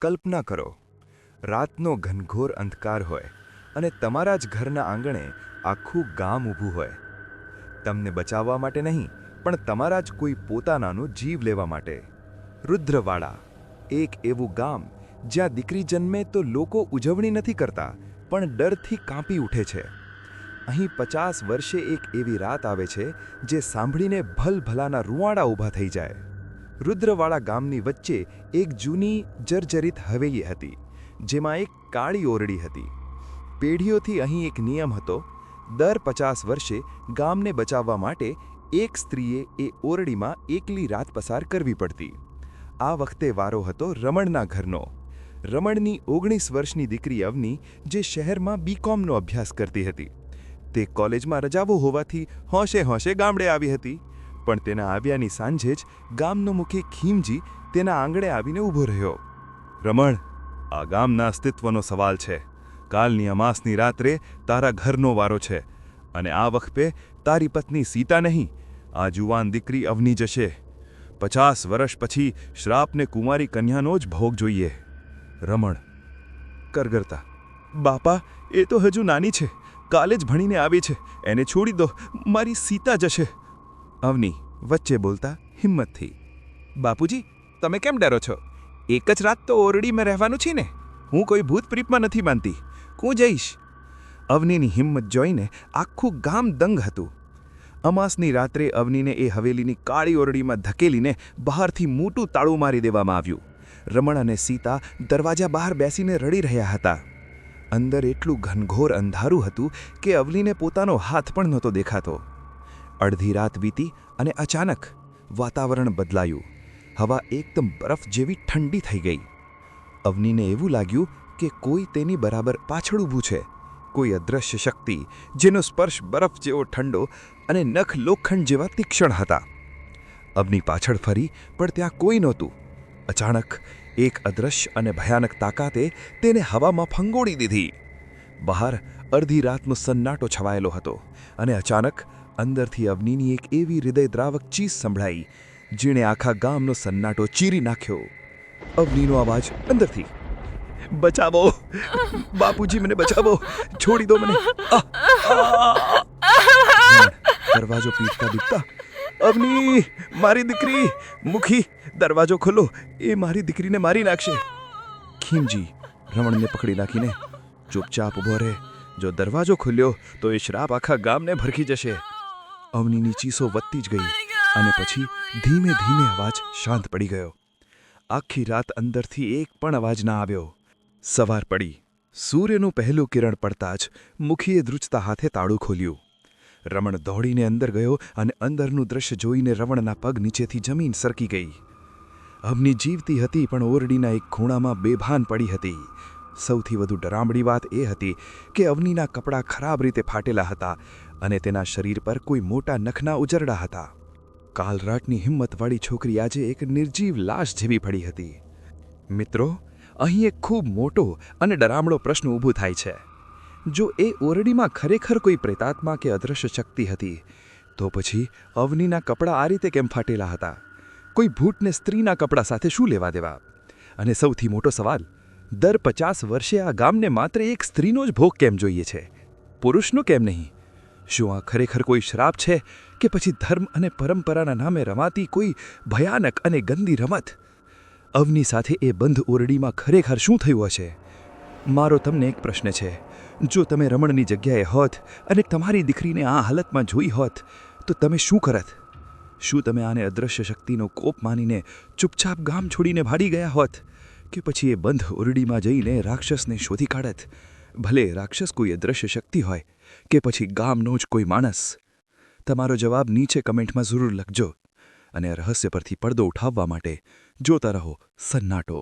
કલ્પના કરો, રાતનો ઘનઘોર અંધકાર હોય અને તમારા જ ઘરના આંગણે આખું ગામ ઊભું હોય. તમને બચાવવા માટે નહીં, પણ તમારા જ કોઈ પોતાનાનો જીવ લેવા માટે. રુદ્રવાડા, એક એવું ગામ જ્યાં દીકરી જન્મે તો લોકો ઉજવણી નથી કરતા, પણ ડરથી કાંપી ઉઠે છે. અહીં 50 વર્ષે એક એવી રાત આવે છે જે સાંભળીને ભલભલાના રૂંવાડા ઊભા થઈ જાય. રુદ્રવાડા ગામની વચ્ચે એક જૂની જર્જરિત હવેલી હતી, જેમાં એક કાળી ઓરડી હતી. પેઢીઓથી અહીં એક નિયમ હતો: દર 50 વર્ષે ગામને બચાવવા માટે એક સ્ત્રીએ એ ઓરડીમાં એકલી રાત પસાર કરવી પડતી. આ વખતે વારો હતો રમણના ઘરનો. રમણની 19 વર્ષની દીકરી અવની, જે શહેરમાં બીકોમનો અભ્યાસ કરતી હતી. તે કોલેજમાં રજાઓ હોવાથી હોંશે હોંશે ગામડે આવી હતી, પણ તેના આવ્યાની સાંજે જ ગામનો મુખી ખીમજી તેના આંગણે આવીને ઊભો રહ્યો. રમણ, આ ગામના અસ્તિત્વનો સવાલ છે. કાલની અમાસની રાત્રે તારા ઘરનો વારો છે, અને આ વખતે તારી પત્ની સીતા નહીં, આ જુવાન દીકરી અવની જશે. 50 વર્ષ પછી શ્રાપને કુંવારી કન્યાનો જ ભોગ જોઈએ. રમણ કરગરતા: બાપા, એ તો હજુ નાની છે, કાલે જ ભણીને આવી છે, એને છોડી દો, મારી સીતા જશે. અવની વચ્ચે બોલતા હિંમતથી: બાપુજી, તમે કેમ ડરો છો? એક જ રાત તો ઓરડીમાં રહેવાનું છે ને. હું કોઈ ભૂત પ્રીતમાં નથી માનતી, હું જઈશ. અવનીની હિંમત જોઈને આખું ગામ દંગ હતું. અમાસની રાત્રે અવનીને એ હવેલીની કાળી ઓરડીમાં ધકેલીને બહારથી મોટું તાળું મારી દેવામાં આવ્યું. રમણ અને સીતા દરવાજા બહાર બેસીને રડી રહ્યા હતા. અંદર એટલું ઘનઘોર અંધારું હતું કે અવનીને પોતાનો હાથ પણ નહોતો દેખાતો. અડધી રાત વીતી અને અચાનક વાતાવરણ બદલાયું. હવા એકદમ બરફ જેવી ઠંડી થઈ ગઈ. અવનીને એવું લાગ્યું કે કોઈ તેની બરાબર પાછળ ઊભું છે. કોઈ અદૃશ્ય શક્તિ, જેનો સ્પર્શ બરફ જેવો ઠંડો અને નખ લોખંડ જેવા તીક્ષ્ણ હતા. અવની પાછળ ફરી, પણ ત્યાં કોઈ નહોતું. અચાનક એક અદૃશ્ય અને ભયાનક તાકાતે તેને હવામાં ફંગોળી દીધી. બહાર અડધી રાતનો સન્નાટો છવાયેલો હતો, અને અચાનક અંદરથી અવનીની એક એવી હૃદયદ્રાવક ચીસ સંભળાઈ, જેણે આખા ગામનો સન્નાટો ચીરી નાખ્યો. અવનીનો અવાજ અંદરથી: બચાવો બાપુજી, મને બચાવો, છોડી દો મને. દરવાજો પીટતા દીપતા: અવની, મારી દીકરી! મુખી, દરવાજો ખોલો, એ મારી દીકરીને મારી નાખશે. ખીમજી રમણને પકડી નાખીને: ચૂપચાપ ઊભો રહે, જો દરવાજો ખુલ્યો તો એ શ્રાપ આખા ગામને ભરખી જશે. અવનીની ચીસો વધતી જ ગઈ, અને પછી ધીમે ધીમે અવાજ શાંત પડી ગયો. આખી રાત અંદરથી એક પણ અવાજ ના આવ્યો. સવાર પડી. સૂર્યનું પહેલું કિરણ પડતા જ મુખીએ ધ્રુજતા હાથે તાળું ખોલ્યું. રમણ દોડીને અંદર ગયો, અને અંદરનું દૃશ્ય જોઈને રમણના પગ નીચેથી જમીન સરકી ગઈ. અવની જીવતી હતી, પણ ઓરડીના એક ખૂણામાં બેભાન પડી હતી. સૌથી વધુ ડરામણી વાત એ હતી કે અવનીના કપડાં ખરાબ રીતે ફાટેલા હતા, અને તેના શરીર પર કોઈ મોટા નખના ઉજરડા હતા. કાલ રાતની હિંમતવાળી છોકરી આજે એક નિર્જીવ લાશ જેવી પડી હતી. મિત્રો, અહીં એક ખૂબ મોટો અને ડરામણો પ્રશ્ન ઊભો થાય છે. જો એ ઓરડીમાં ખરેખર કોઈ પ્રેતાત્મા કે અદૃશ્ય શક્તિ હતી, તો પછી અવનીના કપડાં આ રીતે કેમ ફાટેલા હતા? કોઈ ભૂતને સ્ત્રીના કપડાં સાથે શું લેવા દેવા? અને સૌથી મોટો સવાલ, દર 50 વર્ષે આ ગામને માત્ર એક સ્ત્રીનો જ ભોગ કેમ જોઈએ છે, પુરુષનો કેમ નહીં? શું આ ખરેખર કોઈ શ્રાપ છે, કે પછી ધર્મ અને પરંપરાના નામે રમાતી કોઈ ભયાનક અને ગંદી રમત? અવની સાથે એ બંધ ઓરડીમાં ખરેખર શું થયું હશે? મારો તમને એક પ્રશ્ન છે: જો તમે રમણની જગ્યાએ હોત અને તમારી દીકરીને આ હાલતમાં જોઈ હોત, તો તમે શું કરત? શું તમે આને અદૃશ્ય શક્તિનો કોપ માનીને ચૂપચાપ ગામ છોડીને ભાડી ગયા હોત, કે પછી એ બંધ ઓરડીમાં જઈને રાક્ષસને શોધી કાઢત? ભલે રાક્ષસ કોઈ અદૃશ્ય શક્તિ હોય, કે પછી ગામનો જ કોઈ માણસ. તમારો જવાબ નીચે કમેન્ટમાં જરૂર લખજો. અને રહસ્ય પરથી પડદો ઉઠાવવા માટે જોતા રહો સન્નાટો.